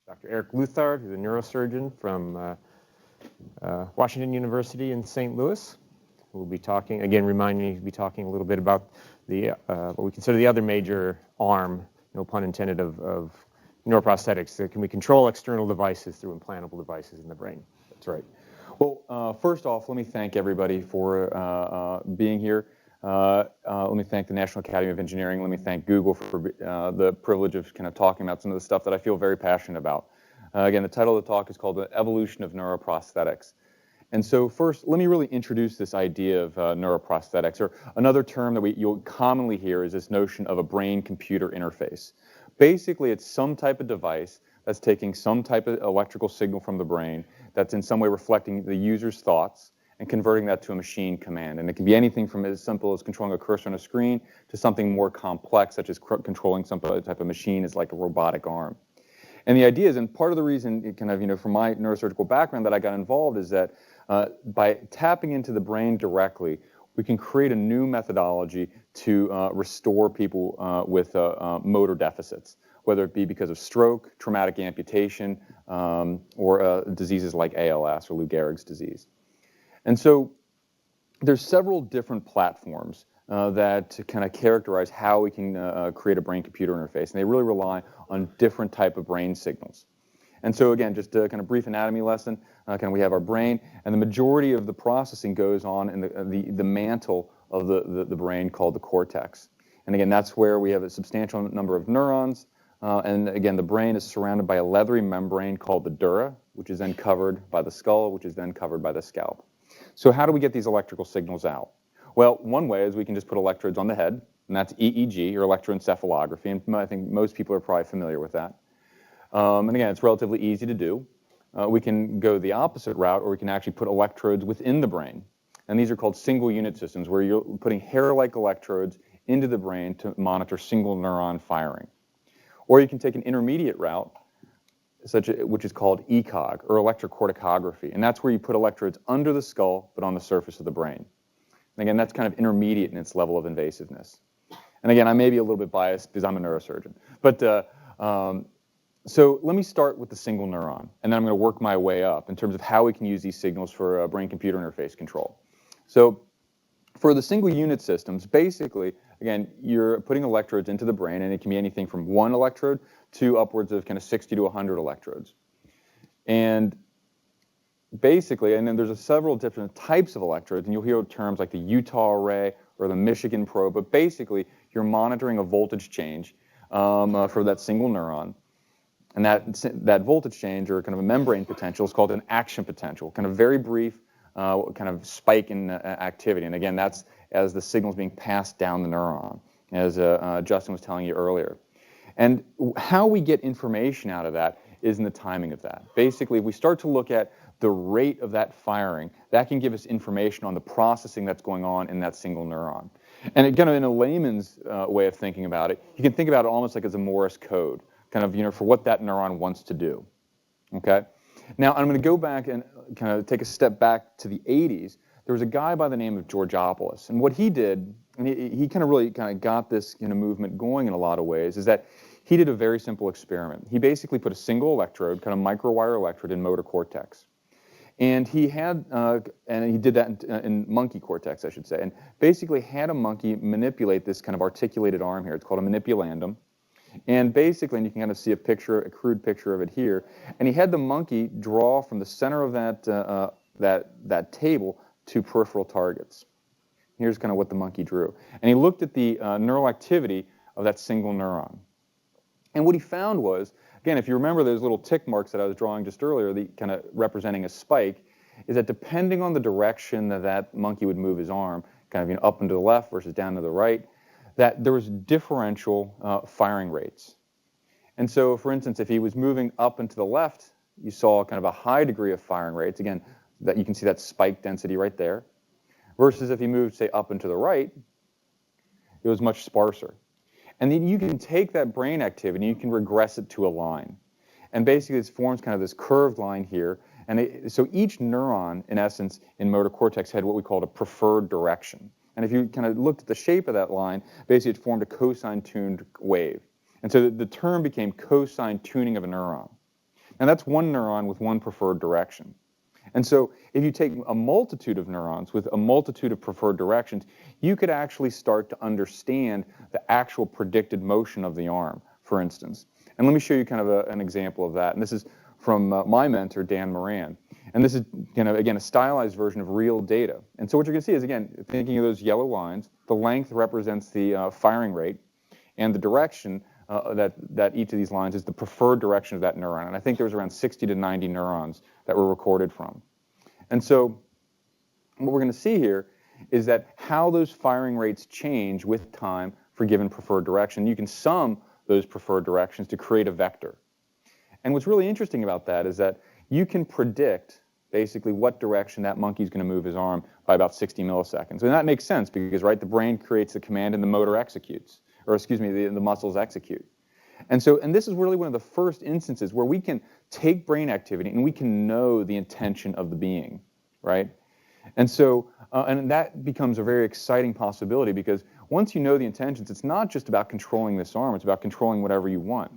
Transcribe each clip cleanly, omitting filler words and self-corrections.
Dr. Eric Leuthardt, who's a neurosurgeon from Washington University in St. Louis. We'll be talking, again, reminding you to be talking a little bit about the what we consider the other major arm, no pun intended, of neuroprosthetics. Can we control external devices through implantable devices in the brain? That's right. Well, first off, let me thank everybody for being here. Let me thank the National Academy of Engineering. Let me thank Google for the privilege of kind of talking about some of the stuff that I feel very passionate about. Again, the title of the talk is called The Evolution of Neuroprosthetics. And so first, let me really introduce this idea of neuroprosthetics, or another term that you'll commonly hear is this notion of a brain-computer interface. Basically, it's some type of device that's taking some type of electrical signal from the brain that's in some way reflecting the user's thoughts and converting that to a machine command. And it can be anything from as simple as controlling a cursor on a screen to something more complex, such as controlling some type of machine as like a robotic arm. And the idea is, and part of the reason, it kind of, from my neurosurgical background that I got involved is that by tapping into the brain directly, we can create a new methodology to restore people with motor deficits, whether it be because of stroke, traumatic amputation, or diseases like ALS or Lou Gehrig's disease. And so there's several different platforms that kind of characterize how we can create a brain-computer interface, and they really rely on different type of brain signals. And so again, just a kind of brief anatomy lesson, we have our brain, and the majority of the processing goes on in the mantle of the brain called the cortex. And again, that's where we have a substantial number of neurons, and again, the brain is surrounded by a leathery membrane called the dura, which is then covered by the skull, which is then covered by the scalp. So how do we get these electrical signals out? Well, one way is we can just put electrodes on the head, and that's EEG, or electroencephalography, and I think most people are probably familiar with that. And again, it's relatively easy to do. We can go the opposite route, or we can actually put electrodes within the brain. And these are called single unit systems, where you're putting hair-like electrodes into the brain to monitor single neuron firing. Or you can take an intermediate route, which is called ECoG, or electrocorticography. And that's where you put electrodes under the skull, but on the surface of the brain. And again, that's kind of intermediate in its level of invasiveness. And again, I may be a little bit biased because I'm a neurosurgeon. But so let me start with the single neuron, and then I'm going to work my way up in terms of how we can use these signals for brain-computer interface control. So for the single unit systems, basically, again, you're putting electrodes into the brain, and it can be anything from 1 electrode to upwards of kind of 60 to 100 electrodes. And basically, and then there's several different types of electrodes, and you'll hear terms like the Utah array or the Michigan probe, but basically, you're monitoring a voltage change for that single neuron. And that voltage change, or kind of a membrane potential, is called an action potential, kind of very brief kind of spike in activity. And again, that's as the signal is being passed down the neuron, as Justin was telling you earlier. And how we get information out of that is in the timing of that. Basically, if we start to look at the rate of that firing, that can give us information on the processing that's going on in that single neuron. And again, in a layman's way of thinking about it, you can think about it almost like as a Morse code, kind of, for what that neuron wants to do, okay? Now, I'm going to go back and kind of take a step back to the 80s. There was a guy by the name of Georgopoulos, and what he did, and he kind of really kind of got this movement going in a lot of ways, is that he did a very simple experiment. He basically put a single electrode, kind of microwire electrode, in motor cortex. And he had, and he did that in monkey cortex, I should say, and basically had a monkey manipulate this kind of articulated arm here. It's called a manipulandum. And basically, and you can kind of see a crude picture of it here, and he had the monkey draw from the center of that table to peripheral targets. Here's kind of what the monkey drew. And he looked at the neural activity of that single neuron. And what he found was, again, if you remember those little tick marks that I was drawing just earlier, the kind of representing a spike, is that depending on the direction that monkey would move his arm, kind of up and to the left versus down to the right, that there was differential firing rates. And so, for instance, if he was moving up and to the left, you saw kind of a high degree of firing rates. Again, that you can see that spike density right there. Versus if he moved, say, up and to the right, it was much sparser. And then you can take that brain activity and you can regress it to a line. And basically, this forms kind of this curved line here. And so each neuron, in essence, in motor cortex had what we called a preferred direction. And if you kind of looked at the shape of that line, basically it formed a cosine tuned wave. And so the term became cosine tuning of a neuron. And that's one neuron with one preferred direction. And so if you take a multitude of neurons with a multitude of preferred directions, you could actually start to understand the actual predicted motion of the arm, for instance. And let me show you kind of an example of that. And this is from my mentor, Dan Moran. And this is, again, a stylized version of real data. And so what you're going to see is, again, thinking of those yellow lines, the length represents the firing rate, and the direction that each of these lines is the preferred direction of that neuron. And I think there was around 60 to 90 neurons that were recorded from. And so what we're going to see here is that how those firing rates change with time for given preferred direction. You can sum those preferred directions to create a vector. And what's really interesting about that is that you can predict basically what direction that monkey's going to move his arm by about 60 milliseconds. And that makes sense because, right, the brain creates the command and the motor executes, or excuse me, the muscles execute. And this is really one of the first instances where we can take brain activity and we can know the intention of the being, right? And so, and that becomes a very exciting possibility because once you know the intentions, it's not just about controlling this arm, it's about controlling whatever you want.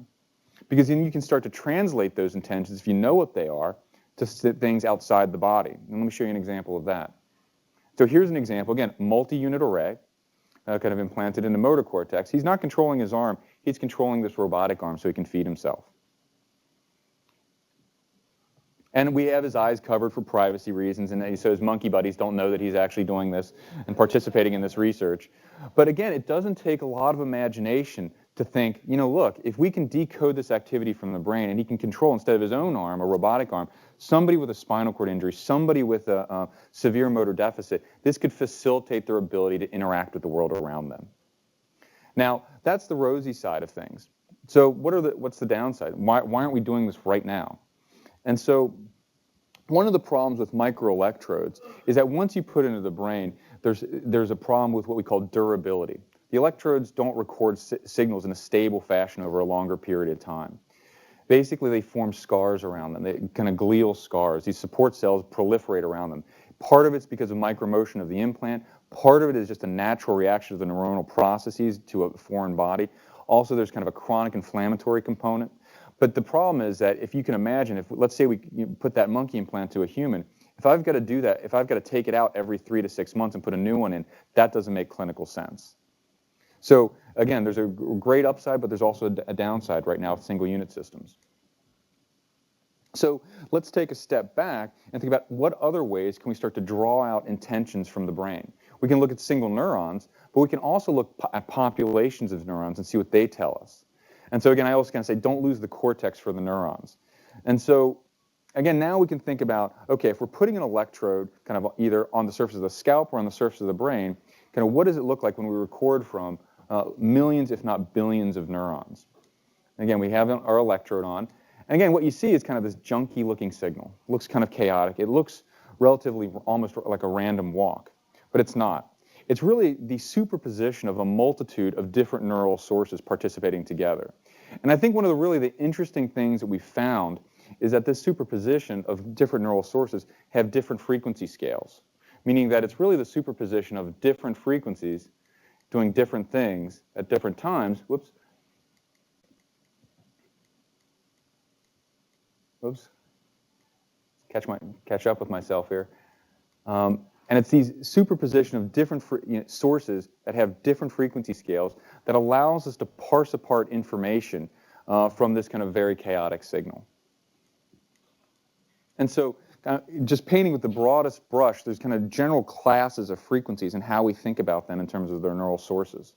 Because then you can start to translate those intentions, if you know what they are, to things outside the body. And let me show you an example of that. So here's an example, again, multi-unit array, kind of implanted in the motor cortex. He's not controlling his arm, he's controlling this robotic arm so he can feed himself. And we have his eyes covered for privacy reasons, and so his monkey buddies don't know that he's actually doing this and participating in this research. But again, it doesn't take a lot of imagination to think, look, if we can decode this activity from the brain and he can control, instead of his own arm, a robotic arm, somebody with a spinal cord injury, somebody with a severe motor deficit, this could facilitate their ability to interact with the world around them. Now, that's the rosy side of things. So what's the downside? Why aren't we doing this right now? And so one of the problems with microelectrodes is that once you put it into the brain, there's a problem with what we call durability. The electrodes don't record signals in a stable fashion over a longer period of time. Basically, they form scars around them, they kind of glial scars. These support cells proliferate around them. Part of it's because of micromotion of the implant. Part of it is just a natural reaction of the neuronal processes to a foreign body. Also, there's kind of a chronic inflammatory component. But the problem is that if you can imagine, let's say we put that monkey implant to a human, if I've got to do that, if I've got to take it out every 3 to 6 months and put a new one in, that doesn't make clinical sense. So again, there's a great upside, but there's also a downside right now with single unit systems. So let's take a step back and think about what other ways can we start to draw out intentions from the brain. We can look at single neurons, but we can also look at populations of neurons and see what they tell us. And so again, I always kind of say, don't lose the cortex for the neurons. And so again, now we can think about, okay, if we're putting an electrode kind of either on the surface of the scalp or on the surface of the brain, kind of what does it look like when we record from millions, if not billions, of neurons? And again, we have our electrode on. And again, what you see is kind of this junky looking signal. It looks kind of chaotic. It looks relatively almost like a random walk, but it's not. It's really the superposition of a multitude of different neural sources participating together. And I think one of the interesting things that we found is that this superposition of different neural sources have different frequency scales, meaning that it's really the superposition of different frequencies doing different things at different times. Whoops. Catch up with myself here. And it's these superposition of different sources that have different frequency scales that allows us to parse apart information from this kind of very chaotic signal. And so just painting with the broadest brush, there's kind of general classes of frequencies and how we think about them in terms of their neural sources.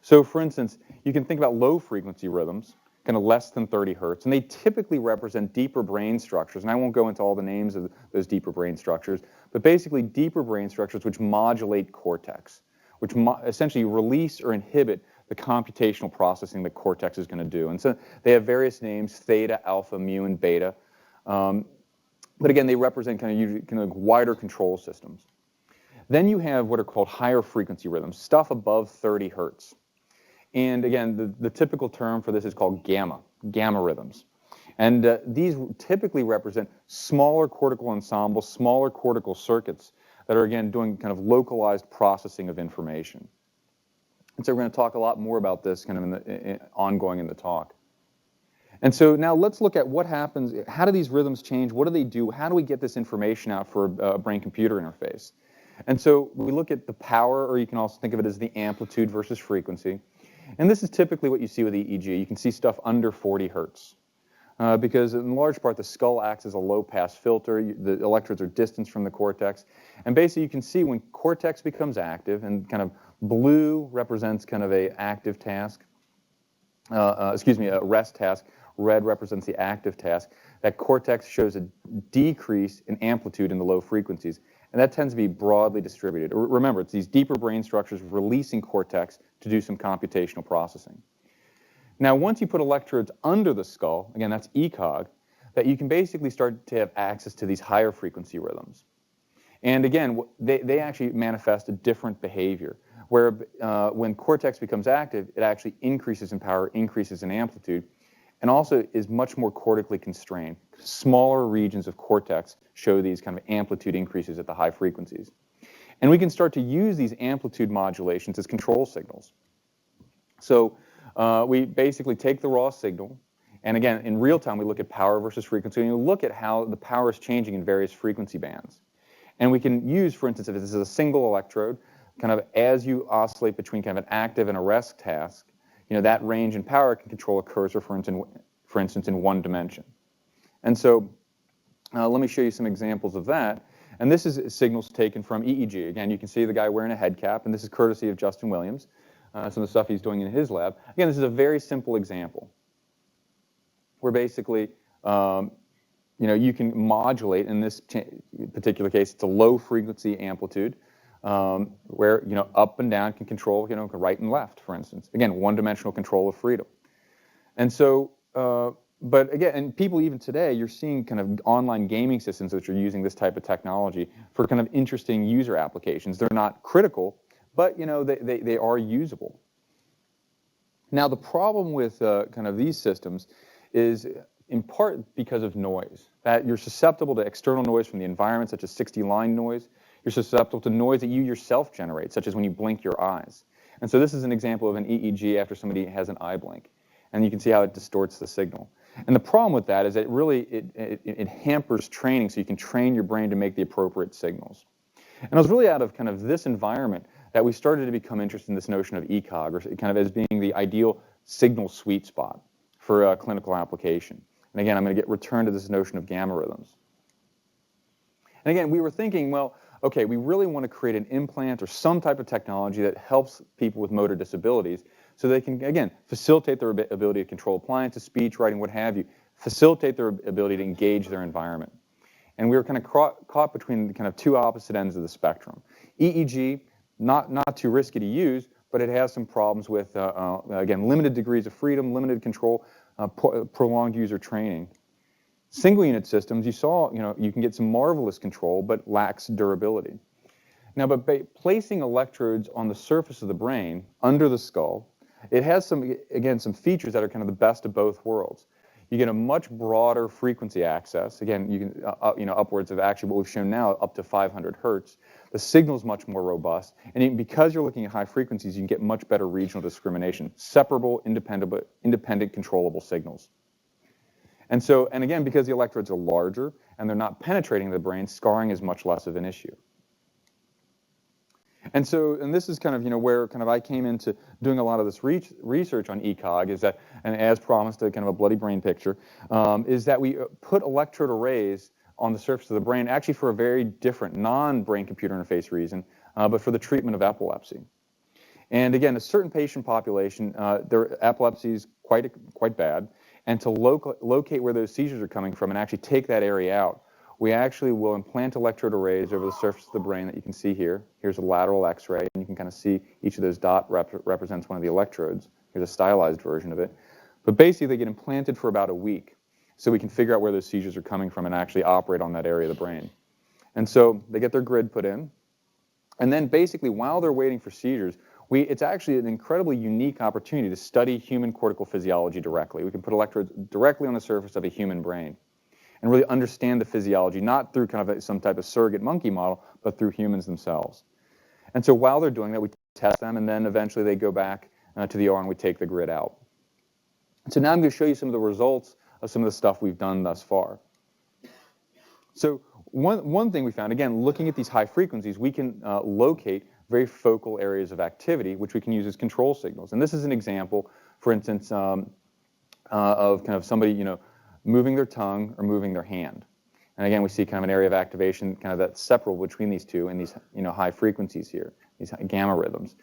So for instance, you can think about low frequency rhythms, kind of less than 30 hertz, and they typically represent deeper brain structures. And I won't go into all the names of those deeper brain structures, but basically deeper brain structures which modulate cortex, which essentially release or inhibit the computational processing that cortex is going to do. And so they have various names: theta, alpha, mu, and beta. But again, they represent kind of wider control systems. Then you have what are called higher frequency rhythms, stuff above 30 hertz. And again, the typical term for this is called gamma rhythms. And these typically represent smaller cortical ensembles, smaller cortical circuits that are, again, doing kind of localized processing of information. And so we're going to talk a lot more about this kind of ongoing in the talk. And so now let's look at what happens, how do these rhythms change, what do they do, how do we get this information out for a brain-computer interface? And so we look at the power, or you can also think of it as the amplitude versus frequency. And this is typically what you see with EEG. You can see stuff under 40 hertz. Because in large part the skull acts as a low-pass filter, the electrodes are distanced from the cortex, and basically you can see when cortex becomes active, and kind of blue represents kind of a active task, a rest task, red represents the active task, that cortex shows a decrease in amplitude in the low frequencies, and that tends to be broadly distributed. Remember, it's these deeper brain structures releasing cortex to do some computational processing. Now, once you put electrodes under the skull, again, that's ECoG, that you can basically start to have access to these higher frequency rhythms. And again, they actually manifest a different behavior, where when cortex becomes active, it actually increases in power, increases in amplitude, and also is much more cortically constrained. Smaller regions of cortex show these kind of amplitude increases at the high frequencies. And we can start to use these amplitude modulations as control signals. So we basically take the raw signal, and again, in real time, we look at power versus frequency, and we look at how the power is changing in various frequency bands. And we can use, for instance, if this is a single electrode, kind of as you oscillate between kind of an active and a rest task, that range in power can control a cursor, for instance, in one dimension. And so let me show you some examples of that. And this is signals taken from EEG. Again, you can see the guy wearing a head cap, and this is courtesy of Justin Williams, some of the stuff he's doing in his lab. Again, this is a very simple example where basically, you can modulate, in this particular case, it's a low frequency amplitude, where, up and down can control, right and left, for instance. Again, one-dimensional control of freedom. And so, but again, and people even today, you're seeing kind of online gaming systems which are using this type of technology for kind of interesting user applications. They're not critical, but, they are usable. Now, the problem with kind of these systems is in part because of noise, that you're susceptible to external noise from the environment, such as 60-line noise. You're susceptible to noise that you yourself generate, such as when you blink your eyes. And so this is an example of an EEG after somebody has an eye blink. And you can see how it distorts the signal. And the problem with that is that it hampers training, so you can train your brain to make the appropriate signals. And it was really out of kind of this environment that we started to become interested in this notion of ECoG, or kind of as being the ideal signal sweet spot for clinical application. And again, I'm going to return to this notion of gamma rhythms. And again, we were thinking, well, okay, we really want to create an implant or some type of technology that helps people with motor disabilities so they can, again, facilitate their ability to control appliances, speech, writing, what have you, facilitate their ability to engage their environment. And we were kind of caught between kind of two opposite ends of the spectrum. EEG, not too risky to use, but it has some problems with, again, limited degrees of freedom, limited control, prolonged user training. Single unit systems, you saw, you can get some marvelous control, but lacks durability. Now, but placing electrodes on the surface of the brain, under the skull, it has some features that are kind of the best of both worlds. You get a much broader frequency access. Again, you can, upwards of actually what we've shown now, up to 500 hertz. The signal's much more robust, and because you're looking at high frequencies, you can get much better regional discrimination, separable, independent, controllable signals. And so, and again, because the electrodes are larger and they're not penetrating the brain, scarring is much less of an issue. And so, and this is kind of, where kind of I came into doing a lot of this research on ECoG, is that, and as promised, a kind of a bloody brain picture, is that we put electrode arrays on the surface of the brain, actually for a very different non-brain computer interface reason, but for the treatment of epilepsy. And again, a certain patient population, their epilepsy is quite bad, and to locate where those seizures are coming from and actually take that area out, we actually will implant electrode arrays over the surface of the brain that you can see here. Here's a lateral X-ray, and you can kind of see each of those dots represents one of the electrodes. Here's a stylized version of it. But basically, they get implanted for about a week, so we can figure out where those seizures are coming from and actually operate on that area of the brain. And so they get their grid put in, and then basically, while they're waiting for seizures, it's actually an incredibly unique opportunity to study human cortical physiology directly. We can put electrodes directly on the surface of a human brain and really understand the physiology, not through kind of some type of surrogate monkey model, but through humans themselves. And so while they're doing that, we test them, and then eventually they go back to the OR and we take the grid out. So now I'm going to show you some of the results of some of the stuff we've done thus far. So one thing we found, again, looking at these high frequencies, we can locate very focal areas of activity, which we can use as control signals. And this is an example, for instance, of kind of somebody, moving their tongue or moving their hand. And again, we see kind of an area of activation, kind of that's separable between these two and these, high frequencies here, these gamma rhythms.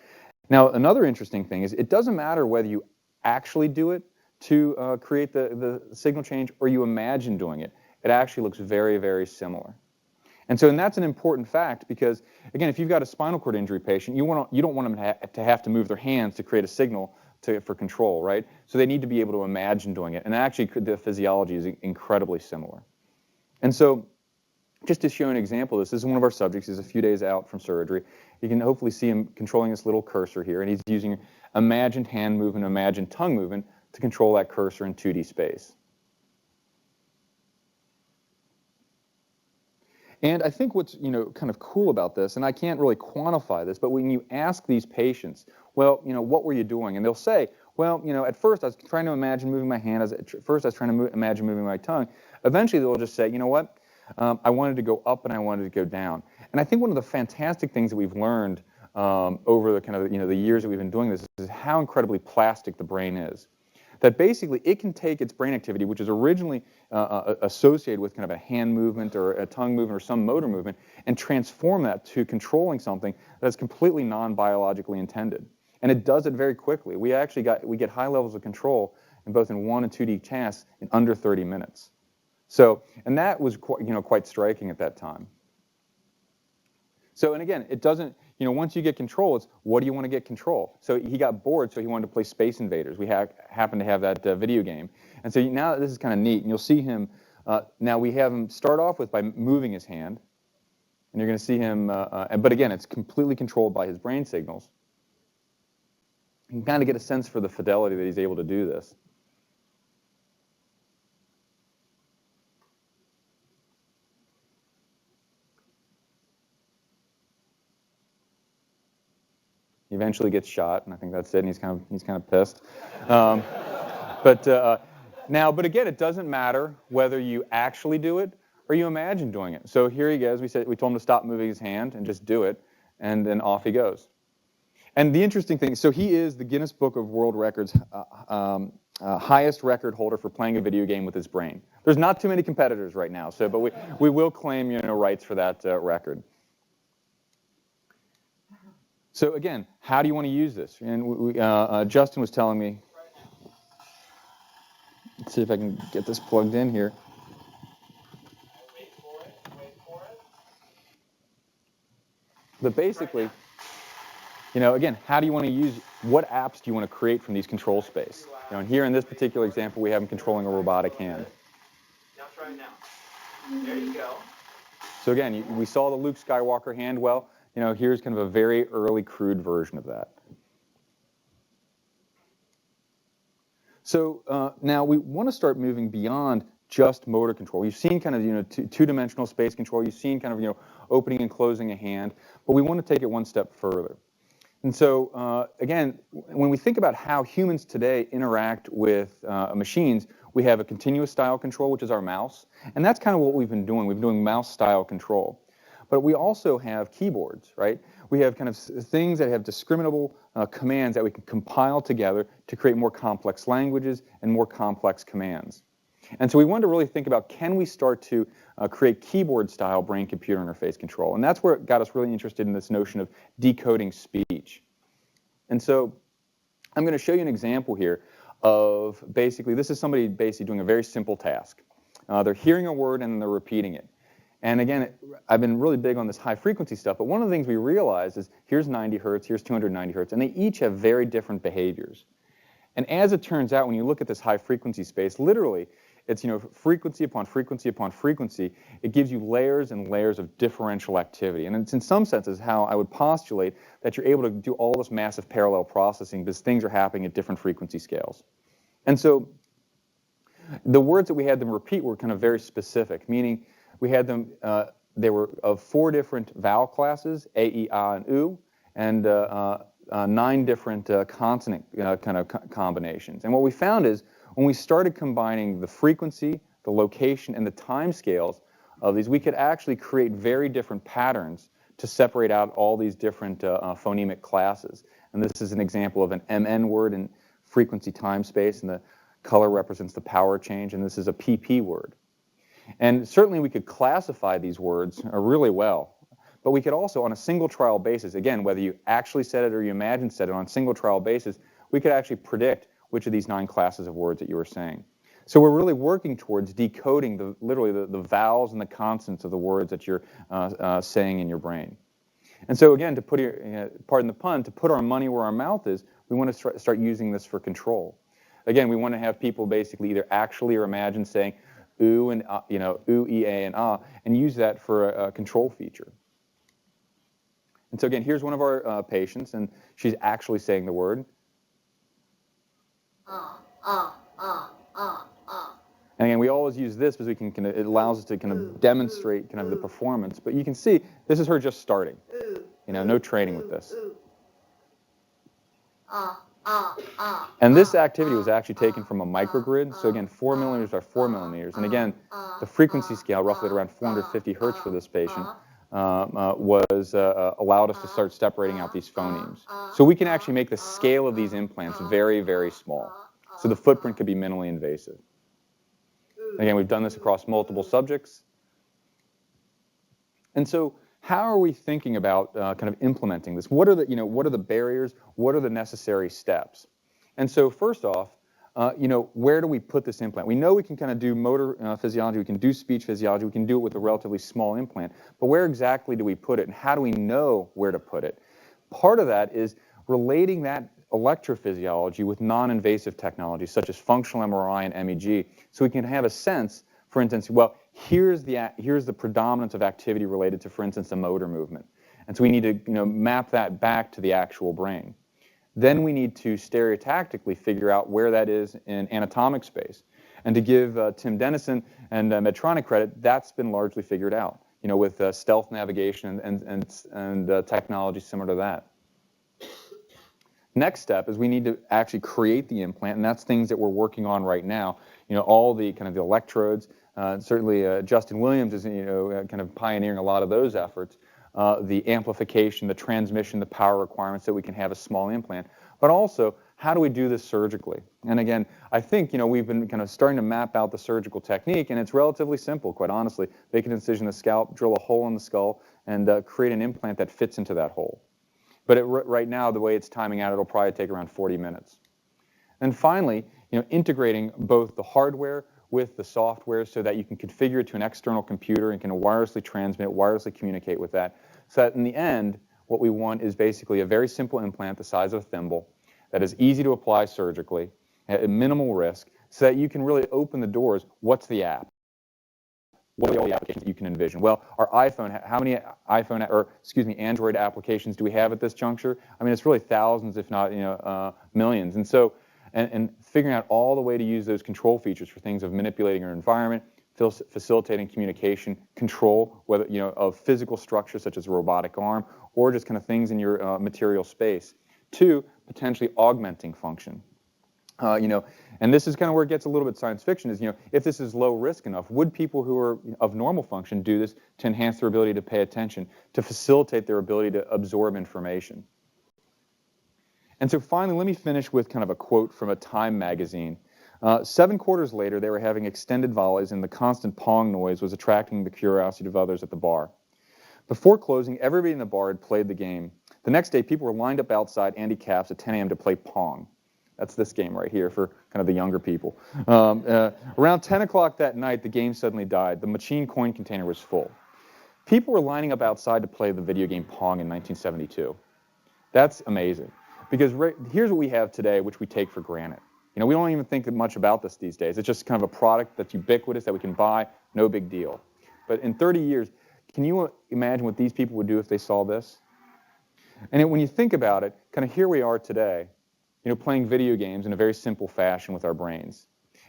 Now, another interesting thing is it doesn't matter whether you actually do it to create the signal change or you imagine doing it. It actually looks very, very similar. And that's an important fact because, again, if you've got a spinal cord injury patient, you don't want them to have to move their hands to create a signal for control, right? So they need to be able to imagine doing it. And actually, the physiology is incredibly similar. And so just to show an example of this is one of our subjects. He's a few days out from surgery. You can hopefully see him controlling this little cursor here, and he's using imagined hand movement, imagined tongue movement to control that cursor in 2D space. And I think what's kind of cool about this, and I can't really quantify this, but when you ask these patients, well, what were you doing? And they'll say, well, at first I was trying to imagine moving my hand. At first I was trying to imagine moving my tongue. Eventually they'll just say, you know what? I wanted to go up and I wanted to go down. And I think one of the fantastic things that we've learned over the kind of the years that we've been doing this is how incredibly plastic the brain is. That basically it can take its brain activity, which is originally associated with kind of a hand movement or a tongue movement or some motor movement, and transform that to controlling something that's completely non-biologically intended. And it does it very quickly. We get high levels of control in both in 1 and 2D tasks in under 30 minutes. So, and that was quite striking at that time. So, and again, it doesn't, once you get control, it's what do you want to get control? So he got bored, so he wanted to play Space Invaders. We happen to have that video game. And so now this is kind of neat, and you'll see him, now we have him start off by moving his hand, and you're going to see him, but again, it's completely controlled by his brain signals. You can kind of get a sense for the fidelity that he's able to do this. He eventually gets shot, and I think that's it. And he's kind of pissed. But again, it doesn't matter whether you actually do it or you imagine doing it. So here he goes. We told him to stop moving his hand and just do it, and then off he goes. And the interesting thing, so he is the Guinness Book of World Records highest record holder for playing a video game with his brain. There's not too many competitors right now, but we will claim rights for that record. So again, how do you want to use this? And Justin was telling me, let's see if I can get this plugged in here. Wait for it. But basically, again, how do you want to use, what apps do you want to create from these control space? And here in this particular example, we have him controlling a robotic hand. Now try it now. There you go. So again, we saw the Luke Skywalker hand. Well, here's kind of a very early crude version of that. So now we want to start moving beyond just motor control. You've seen kind of two-dimensional space control. You've seen kind of opening and closing a hand, but we want to take it one step further. And so again, when we think about how humans today interact with machines, we have a continuous style control, which is our mouse, and that's kind of what we've been doing. We've been doing mouse style control. But we also have keyboards, right? We have kind of things that have discriminable commands that we can compile together to create more complex languages and more complex commands. And so we wanted to really think about, can we start to create keyboard-style brain-computer interface control? And that's where it got us really interested in this notion of decoding speech. And so I'm going to show you an example here of basically, this is somebody basically doing a very simple task. They're hearing a word and then they're repeating it. And again, I've been really big on this high-frequency stuff, but one of the things we realized is here's 90 hertz, here's 290 hertz, and they each have very different behaviors. And as it turns out, when you look at this high-frequency space, literally, it's frequency upon frequency upon frequency. It gives you layers and layers of differential activity. And it's in some senses how I would postulate that you're able to do all this massive parallel processing because things are happening at different frequency scales. And so the words that we had them repeat were kind of very specific, meaning we had them, they were of 4 different vowel classes, A, E, A, and U, and 9 different consonant kind of combinations. And what we found is when we started combining the frequency, the location, and the time scales of these, we could actually create very different patterns to separate out all these different phonemic classes. And this is an example of an MN word in frequency time space, and the color represents the power change, and this is a PP word. And certainly we could classify these words really well, but we could also, on a single trial basis, again, whether you actually said it or you imagine said it, on a single trial basis, we could actually predict which of these 9 classes of words that you were saying. So we're really working towards decoding literally the vowels and the consonants of the words that you're saying in your brain. And so again, to put pardon the pun, to put our money where our mouth is, we want to start using this for control. Again, we want to have people basically either actually or imagine saying ooh and ooh, e, a, and ah, and use that for a control feature. And so again, here's one of our patients, and she's actually saying the word. And again, we always use this because we can it allows us to kind of demonstrate kind of the performance. But you can see this is her just starting. No training with this. And this activity was actually taken from a microgrid. So again, 4 millimeters by 4 millimeters. And again, the frequency scale, roughly at around 450 hertz for this patient, allowed us to start separating out these phonemes. So we can actually make the scale of these implants very, very small. So the footprint could be minimally invasive. Again, we've done this across multiple subjects. And so how are we thinking about kind of implementing this? What are the barriers? What are the necessary steps? And so first off, where do we put this implant? We know we can kind of do motor physiology, we can do speech physiology, we can do it with a relatively small implant, but where exactly do we put it, and how do we know where to put it? Part of that is relating that electrophysiology with non-invasive technologies such as functional MRI and MEG, so we can have a sense, for instance, well, here's the predominance of activity related to, for instance, a motor movement. And so we need to map that back to the actual brain. Then we need to stereotactically figure out where that is in anatomic space. And to give Tim Dennison and Medtronic credit, that's been largely figured out, with stealth navigation and technology similar to that. Next step is we need to actually create the implant, and that's things that we're working on right now. All the kind of the electrodes. Certainly, Justin Williams is kind of pioneering a lot of those efforts. The amplification, the transmission, the power requirements that we can have a small implant. But also, how do we do this surgically? And again, I think we've been kind of starting to map out the surgical technique, and it's relatively simple, quite honestly. Make an incision in the scalp, drill a hole in the skull, and create an implant that fits into that hole. But right now, the way it's timing out, it'll probably take around 40 minutes. And finally, integrating both the hardware with the software so that you can configure it to an external computer and can wirelessly transmit, wirelessly communicate with that. So that in the end, what we want is basically a very simple implant the size of a thimble that is easy to apply surgically at minimal risk so that you can really open the doors. What's the app? What are all the applications that you can envision? Well, our iPhone, how many Android applications do we have at this juncture? I mean, it's really thousands, if not millions. And so, and figuring out all the way to use those control features for things of manipulating your environment, facilitating communication, control, whether of physical structures such as a robotic arm, or just kind of things in your material space. 2, potentially augmenting function. And this is kind of where it gets a little bit science fiction is, if this is low risk enough, would people who are of normal function do this to enhance their ability to pay attention, to facilitate their ability to absorb information? And so finally, let me finish with kind of a quote from a Time magazine. 7 quarters later, they were having extended volleys, and the constant pong noise was attracting the curiosity of others at the bar. Before closing, everybody in the bar had played the game. The next day, people were lined up outside Andy Capp's at 10 a.m. to play pong. That's this game right here for kind of the younger people. Around 10 o'clock that night, the game suddenly died. The machine coin container was full. People were lining up outside to play the video game Pong in 1972. That's amazing. Because here's what we have today, which we take for granted. We don't even think much about this these days. It's just kind of a product that's ubiquitous, that we can buy, no big deal. But in 30 years, can you imagine what these people would do if they saw this? And when you think about it, kind of here we are today, playing video games in a very simple fashion with our brains.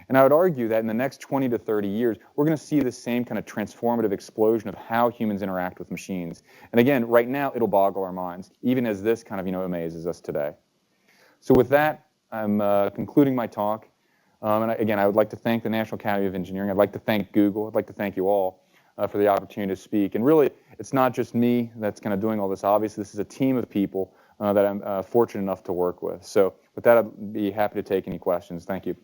And I would argue that in the next 20 to 30 years, we're going to see the same kind of transformative explosion of how humans interact with machines. And again, right now, it'll boggle our minds, even as this kind of, amazes us today. So with that, I'm concluding my talk. Again, I would like to thank the National Academy of Engineering. I'd like to thank Google. I'd like to thank you all for the opportunity to speak. And really, it's not just me that's kind of doing all this. Obviously, this is a team of people that I'm fortunate enough to work with. So with that, I'd be happy to take any questions. Thank you.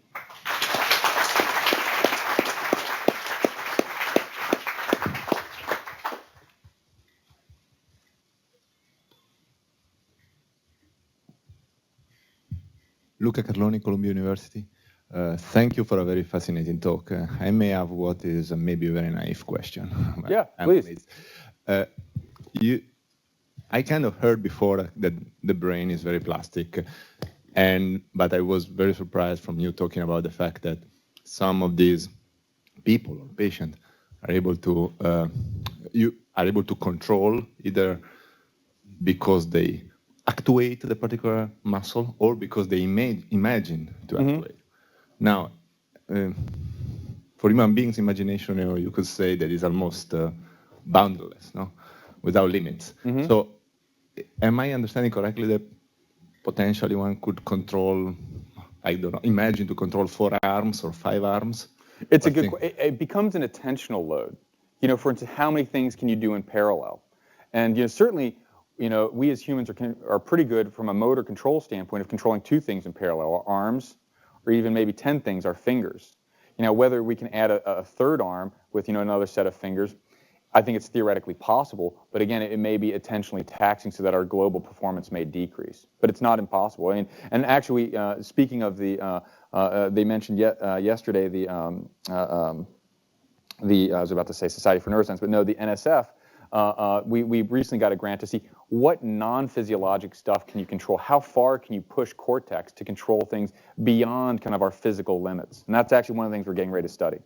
Luca Carloni, Columbia University. Thank you for a very fascinating talk. I may have what is maybe a very naive question. Yeah, please. I kind of heard before that the brain is very plastic, but I was very surprised from you talking about the fact that some of these people or patients are able to control either because they actuate the particular muscle or because they imagine to actuate. Now, for human beings, imagination, you could say that is almost boundless, no, without limits. So, am I understanding correctly that potentially one could control, I don't know, imagine to control 4 arms or 5 arms? It's a good. It becomes an attentional load. For instance, how many things can you do in parallel? And certainly, we as humans are pretty good from a motor control standpoint of controlling 2 things in parallel: our arms, or even maybe 10 things, our fingers. Whether we can add a 3rd arm with another set of fingers, I think it's theoretically possible. But again, it may be attentionally taxing so that our global performance may decrease. But it's not impossible. And actually, speaking of they mentioned yesterday I was about to say Society for Neuroscience, but no, the NSF. We recently got a grant to see what non-physiologic stuff can you control. How far can you push cortex to control things beyond kind of our physical limits? And that's actually one of the things we're getting ready to study.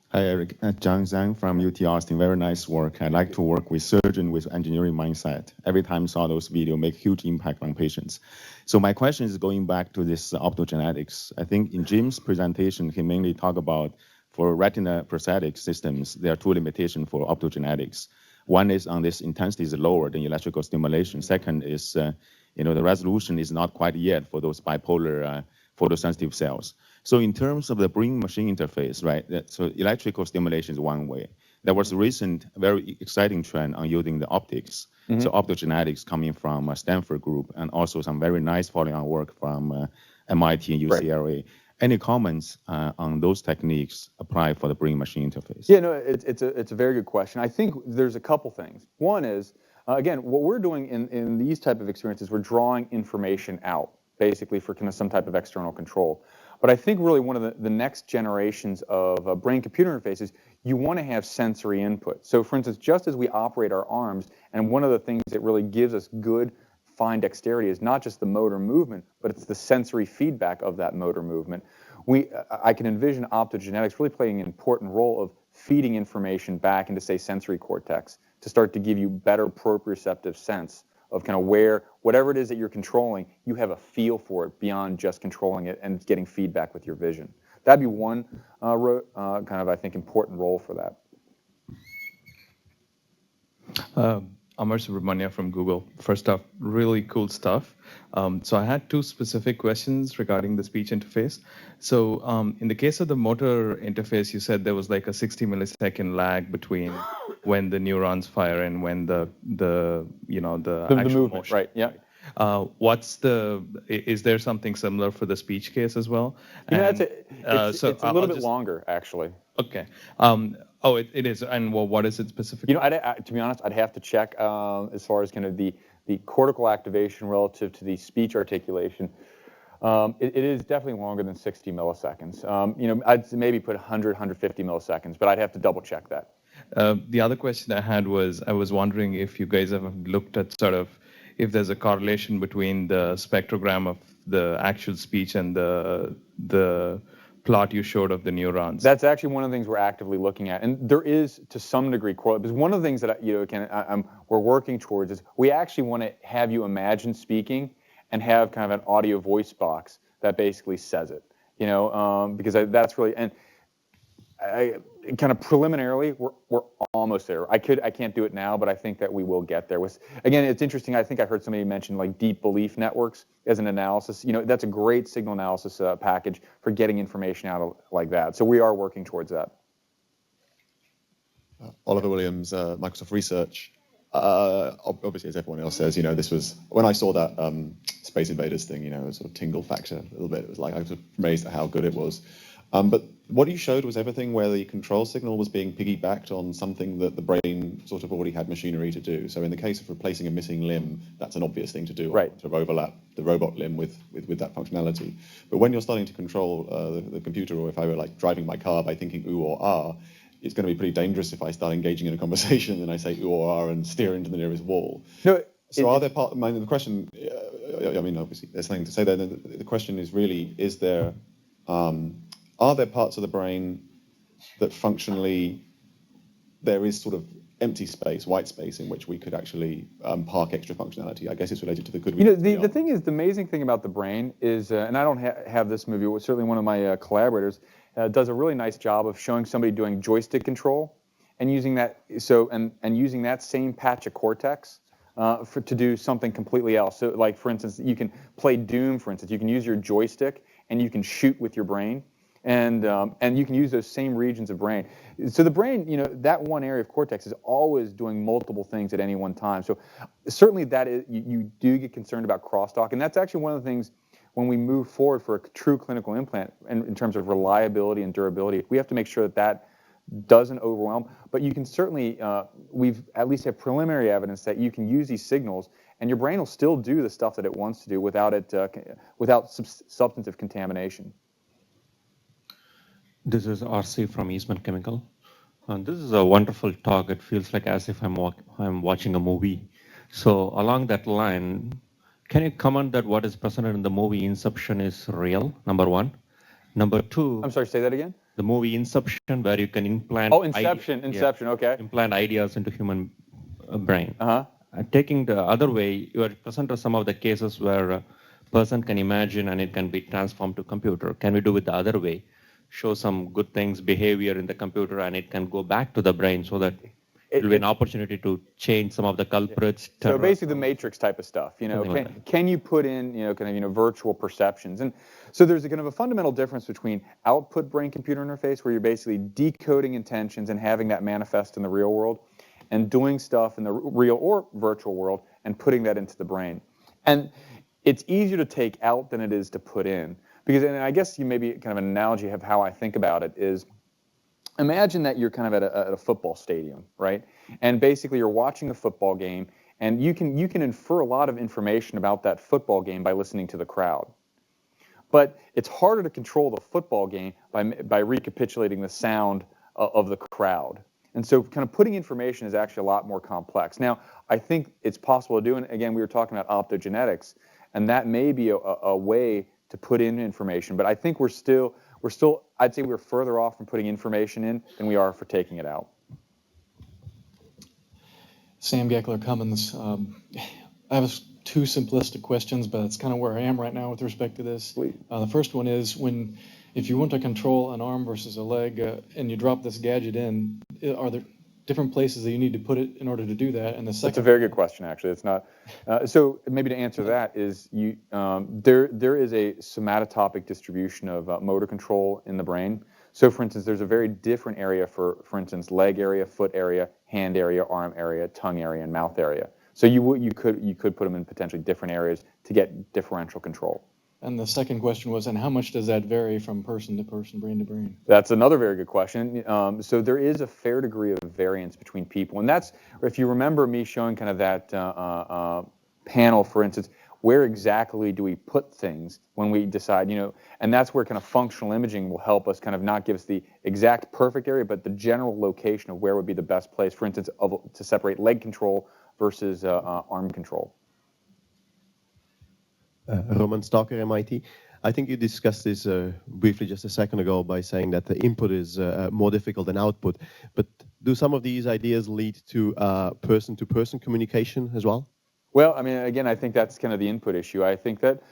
Hi, Eric. John Zhang from UT Austin. Very nice work. I like to work with surgeons with engineering mindset. Every time I saw those videos, make huge impact on patients. So my question is going back to this optogenetics. I think in Jim's presentation, he mainly talked about for retina prosthetic systems, there are 2 limitations for optogenetics. One is on this intensity is lower than electrical stimulation. Second is, the resolution is not quite yet for those bipolar photosensitive cells. So in terms of the brain-machine interface, right, so electrical stimulation is one way. There was a recent, very exciting trend on using the optics. So optogenetics coming from a Stanford group and also some very nice follow-on work from MIT and UCLA. Right. Any comments on those techniques applied for the brain-machine interface? Yeah, no, it's a very good question. I think there's a couple things. One is, again, what we're doing in these type of experiences, we're drawing information out, basically for kind of some type of external control. But I think really one of the next generations of brain-computer interfaces, you want to have sensory input. So for instance, just as we operate our arms, and one of the things that really gives us good fine dexterity is not just the motor movement, but it's the sensory feedback of that motor movement. I can envision optogenetics really playing an important role of feeding information back into, say, sensory cortex to start to give you better proprioceptive sense of kind of whatever it is that you're controlling, you have a feel for it beyond just controlling it and getting feedback with your vision. That'd be one kind of, I think, important role for that. Amar Subramania from Google. First off, really cool stuff. So I had 2 specific questions regarding the speech interface. So in the case of the motor interface, you said there was like a 60 millisecond lag between when the neurons fire and when the actual movement, motion. right? Yeah. Is there something similar for the speech case as well? It's a little bit longer, actually. Okay. It is. And what is it specifically? To be honest, I'd have to check as far as kind of the cortical activation relative to the speech articulation. It is definitely longer than 60 milliseconds. I'd maybe put 100, 150 milliseconds, but I'd have to double check that. The other question I had was, I was wondering if you guys have looked at sort of if there's a correlation between the spectrogram of the actual speech and the plot you showed of the neurons. That's actually one of the things we're actively looking at, and there is to some degree correlation. Because one of the things that we're working towards is we actually want to have you imagine speaking and have kind of an audio voice box that basically says it. Because that's really, and kind of preliminarily, we're almost there. I can't do it now, but I think that we will get there. Again, it's interesting. I think I heard somebody mention like deep belief networks as an analysis. That's a great signal analysis package for getting information out like that. So we are working towards that. Oliver Williams, Microsoft Research. Obviously, as everyone else says, this was, when I saw that Space Invaders thing, a sort of tingle factor a little bit. It was like I was amazed at how good it was. But what you showed was everything where the control signal was being piggybacked on something that the brain sort of already had machinery to do. So in the case of replacing a missing limb, that's an obvious thing to do, right, to overlap the robot limb with that functionality. But when you're starting to control the computer, or if I were like driving my car by thinking ooh or ah, it's going to be pretty dangerous if I start engaging in a conversation and I say ooh or ah and steer into the nearest wall. No, so are there the question, I mean, obviously there's something to say there. The question is really, are there parts of the brain that functionally there is sort of empty space, white space, in which we could actually park extra functionality? I guess it's related to the good. The thing is, the amazing thing about the brain is, and I don't have this movie, but certainly one of my collaborators does a really nice job of showing somebody doing joystick control and using that and using that same patch of cortex to do something completely else. So, like for instance, you can play Doom. For instance, you can use your joystick and you can shoot with your brain. And you can use those same regions of brain. So the brain, that one area of cortex is always doing multiple things at any one time. So certainly that is, you do get concerned about crosstalk, and that's actually one of the things when we move forward for a true clinical implant in terms of reliability and durability. We have to make sure that doesn't overwhelm. But you can certainly, we've at least have preliminary evidence that you can use these signals, and your brain will still do the stuff that it wants to do without substantive contamination. This is RC from Eastman Chemical. This is a wonderful talk. It feels like as if I'm watching a movie. So along that line, can you comment that what is presented in the movie Inception is real, number one? Number two... I'm sorry, say that again? The movie Inception, where you can implant... Oh, Inception, okay. Implant ideas into human brain. Uh-huh. Taking the other way, you are presented some of the cases where a person can imagine and it can be transformed to computer. Can we do it the other way? Show some good things, behavior in the computer, and it can go back to the brain so that it will be an opportunity to change some of the culprits. So basically the Matrix type of stuff, can you put in, virtual perceptions? And so there's a kind of a fundamental difference between output brain-computer interface, where you're basically decoding intentions and having that manifest in the real world, and doing stuff in the real or virtual world and putting that into the brain. And it's easier to take out than it is to put in. Because, and I guess maybe kind of an analogy of how I think about it is, imagine that you're kind of at a football stadium, right? And basically you're watching a football game, and you can infer a lot of information about that football game by listening to the crowd. But it's harder to control the football game by recapitulating the sound of the crowd. And so kind of putting information is actually a lot more complex. Now, I think it's possible to do, and again, we were talking about optogenetics, and that may be a way to put in information, but I think we're still, I'd say we're further off from putting information in than we are for taking it out. Sam Geckler Cummins. I have two simplistic questions, but it's kind of where I am right now with respect to this. The first one is, if you want to control an arm versus a leg, and you drop this gadget in, are there different places that you need to put it in order to do that? And the second, that's a very good question, actually. It's not. So maybe to answer that is, there is a somatotopic distribution of motor control in the brain. So, for instance, there's a very different area for instance, leg area, foot area, hand area, arm area, tongue area, and mouth area. So you could put them in potentially different areas to get differential control. And the second question was, and how much does that vary from person to person, brain to brain? That's another very good question. So there is a fair degree of variance between people. And that's, if you remember me showing kind of that panel, for instance, where exactly do we put things when we decide, and that's where kind of functional imaging will help us kind of not give us the exact perfect area, but the general location of where would be the best place, for instance, to separate leg control versus arm control. Roman Stalker, MIT. I think you discussed this briefly just a second ago by saying that the input is more difficult than output. But do some of these ideas lead to person-to-person communication as well? Well, I mean, again, I think that's kind of the input issue. I think that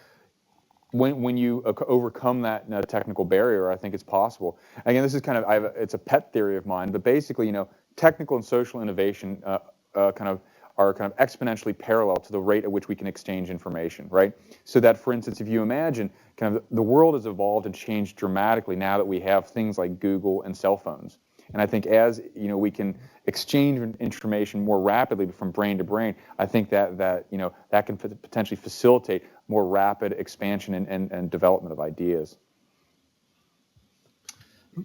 when you overcome that technical barrier, I think it's possible. Again, this is kind of it's a pet theory of mine, but basically, technical and social innovation are kind of exponentially parallel to the rate at which we can exchange information, right? So that, for instance, if you imagine, kind of the world has evolved and changed dramatically now that we have things like Google and cell phones. And I think as we can exchange information more rapidly from brain to brain, I think that can potentially facilitate more rapid expansion and development of ideas.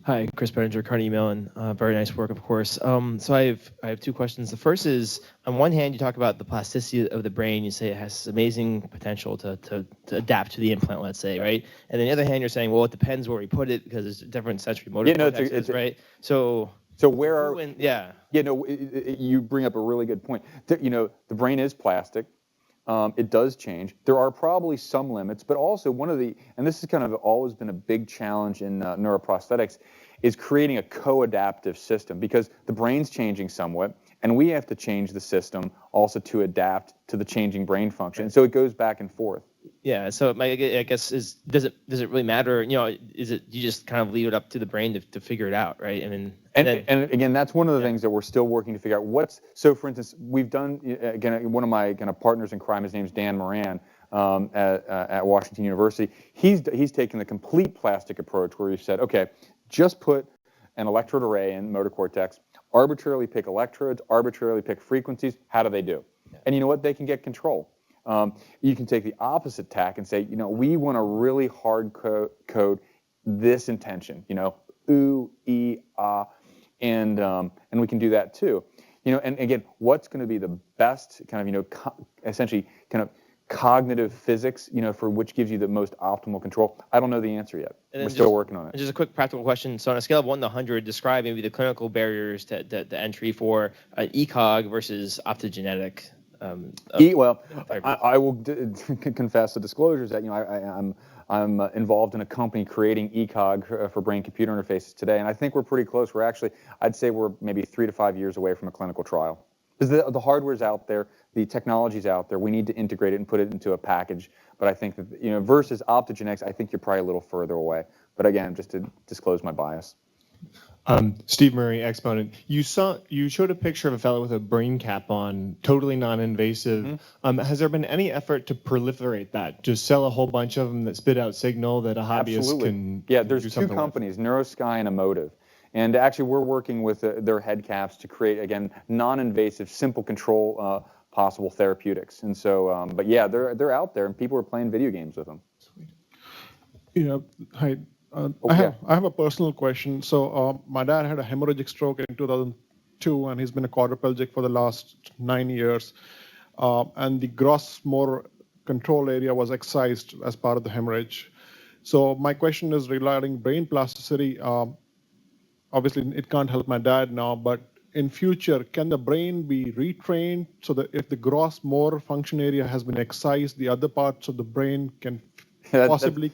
Hi, Chris Bettinger, Carnegie Mellon. Very nice work, of course. So I have two questions. The first is, on one hand, you talk about the plasticity of the brain. You say it has amazing potential to adapt to the implant, let's say, right? And on the other hand, you're saying, well, it depends where we put it because there's different sensory motor cortexes, right? So where are you bring up a really good point. The brain is plastic. It does change. There are probably some limits, but also and this has kind of always been a big challenge in neuroprosthetics, is creating a co-adaptive system, because the brain's changing somewhat, and we have to change the system also to adapt to the changing brain function. And so it goes back and forth. Yeah. So I guess does it really matter? Is it you just kind of leave it up to the brain to figure it out, right? And again, that's one of the things that we're still working to figure out. So for instance, we've done, again, one of my kind of partners in crime, his name's Dan Moran at Washington University. He's taken the complete plastic approach where he said, okay, just put an electrode array in motor cortex, arbitrarily pick electrodes, arbitrarily pick frequencies. How do they do? And you know what? They can get control. You can take the opposite tack and say, we want to really hard code this intention, ooh, ee, ah, and we can do that too. And again, what's going to be the best kind of, essentially kind of cognitive physics, for which gives you the most optimal control? I don't know the answer yet. We're still working on it. Just a quick practical question. So on a scale of 1 to 100, describe maybe the clinical barriers to the entry for ECoG versus optogenetic. I will confess the disclosures that I'm involved in a company creating ECoG for brain-computer interfaces today, and I think we're pretty close. I'd say we're maybe 3 to 5 years away from a clinical trial. Because the hardware's out there, the technology's out there. We need to integrate it and put it into a package. But I think that versus optogenetics, I think you're probably a little further away. But again, just to disclose my bias. Steve Murray, Exponent. You showed a picture of a fellow with a brain cap on, totally non-invasive. Mm-hmm. Has there been any effort to proliferate that? Just sell a whole bunch of them that spit out signal that a hobbyist can there's do two companies, Neurosky and Emotive. And actually, we're working with their head caps to create, again, non-invasive, simple control possible therapeutics. And so, they're out there, and people are playing video games with them. Sweet. Hi. I have a personal question. So my dad had a hemorrhagic stroke in 2002, and he's been a quadriplegic for the last 9 years. And the gross motor control area was excised as part of the hemorrhage. So my question is regarding brain plasticity. Obviously, it can't help my dad now, but in future, can the brain be retrained so that if the gross motor function area has been excised, the other parts of the brain can possibly...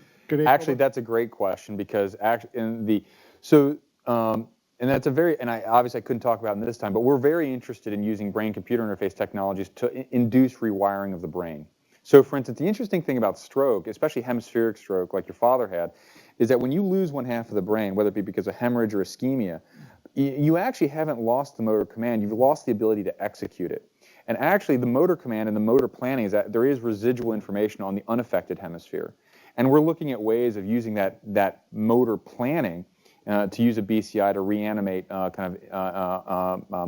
Actually, that's a great question, because and that's I couldn't talk about it this time, but we're very interested in using brain-computer interface technologies to induce rewiring of the brain. So, for instance, the interesting thing about stroke, especially hemispheric stroke like your father had, is that when you lose one half of the brain, whether it be because of hemorrhage or ischemia, you actually haven't lost the motor command, you've lost the ability to execute it. And actually, the motor command and the motor planning is that there is residual information on the unaffected hemisphere. And we're looking at ways of using that motor planning to use a BCI to reanimate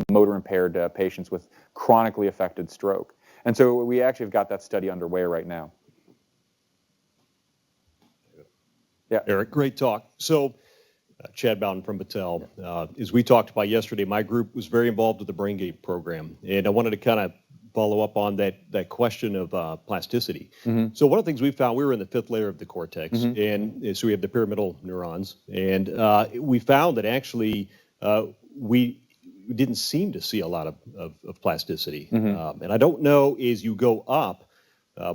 motor impaired patients with chronically affected stroke. And so we actually have got that study underway right now. Yeah, Eric, great talk. So, Chad Bowden from Battelle. As we talked about yesterday, my group was very involved with the BrainGate program, and I wanted to kind of follow up on that question of plasticity. Mm-hmm. So one of the things we found, we were in the 5th layer of the cortex, mm-hmm. and so we have the pyramidal neurons, and we found that actually we didn't seem to see a lot of plasticity. Mm-hmm. And I don't know, as you go up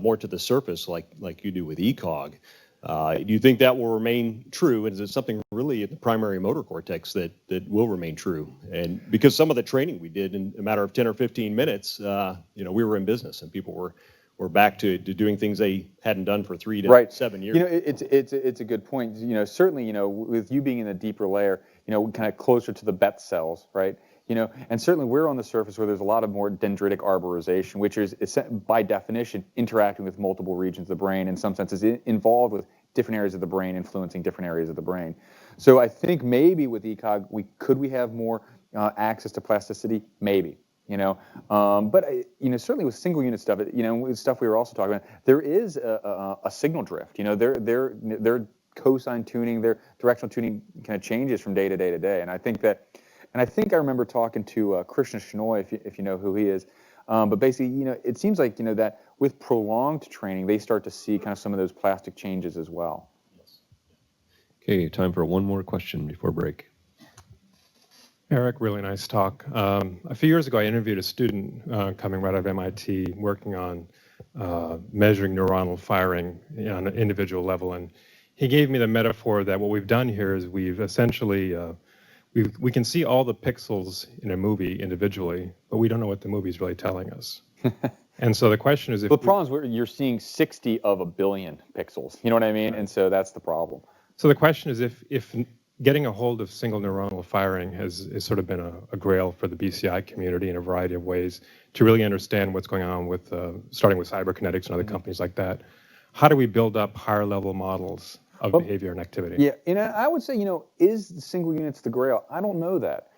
more to the surface, like you do with ECoG, do you think that will remain true? And is it something really in the primary motor cortex that will remain true? And because some of the training we did in a matter of 10 or 15 minutes, we were in business and people were or back to doing things they hadn't done for 3 to right. 7 years. You know, it's a good point. You know, certainly, you know, with you being in a deeper layer, you know, kind of closer to the BET cells, right? You know, and certainly we're on the surface where there's a lot of more dendritic arborization, which is by definition interacting with multiple regions of the brain, in some senses involved with different areas of the brain influencing different areas of the brain. So I think maybe with ECoG, could we have more access to plasticity? Maybe. You know, but you know, certainly with single unit stuff, you know, with stuff we were also talking about, there is a signal drift. You know, their cosine tuning, their directional tuning kind of changes from day to day to day, and I think I remember talking to Krishna Shenoy, if you know who he is, but basically, you know, it seems like, you know, that with prolonged training, they start to see kind of some of those plastic changes as well. Okay, time for one more question before break. Eric, really nice talk. A few years ago, I interviewed a student coming right out of MIT working on measuring neuronal firing on an individual level. And he gave me the metaphor that what we've done here is we've essentially, we can see all the pixels in a movie individually, but we don't know what the movie is really telling us. And so the question is, if the problem is you're seeing 60 of a billion pixels. You know what I mean? Right. And so that's the problem. So the question is, if getting a hold of single neuronal firing has sort of been a grail for the BCI community in a variety of ways to really understand what's going on with, starting with cyberkinetics and other companies like that. How do we build up higher level models of behavior and activity? Yeah, and I would say, you know, is the single units the grail? I don't know that,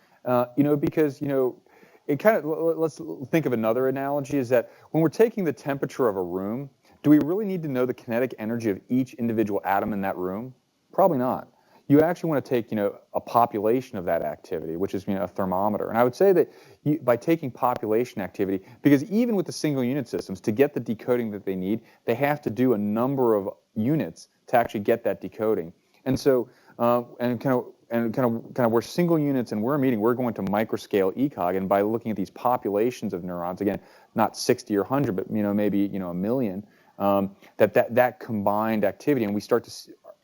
you know, because, you know, it kind of, let's think of another analogy, is that when we're taking the temperature of a room, do we really need to know the kinetic energy of each individual atom in that room? Probably not. You actually want to take, you know, a population of that activity, which is, you know, a thermometer. And I would say that by taking population activity, because even with the single unit systems, to get the decoding that they need, they have to do a number of units to actually get that decoding. And so, and kind of we're single units and we're meeting, we're going to microscale ECoG, and by looking at these populations of neurons, again, not 60 or 100, but, you know, maybe, you know, a million, that combined activity, and we start to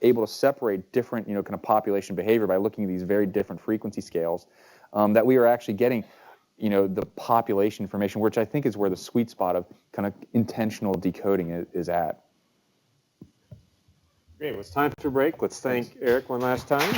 able to separate different, you know, kind of population behavior by looking at these very different frequency scales, that we are actually getting, you know, the population information, which I think is where the sweet spot of kind of intentional decoding is at. Great, well, it's time for a break. Let's thank Eric one last time.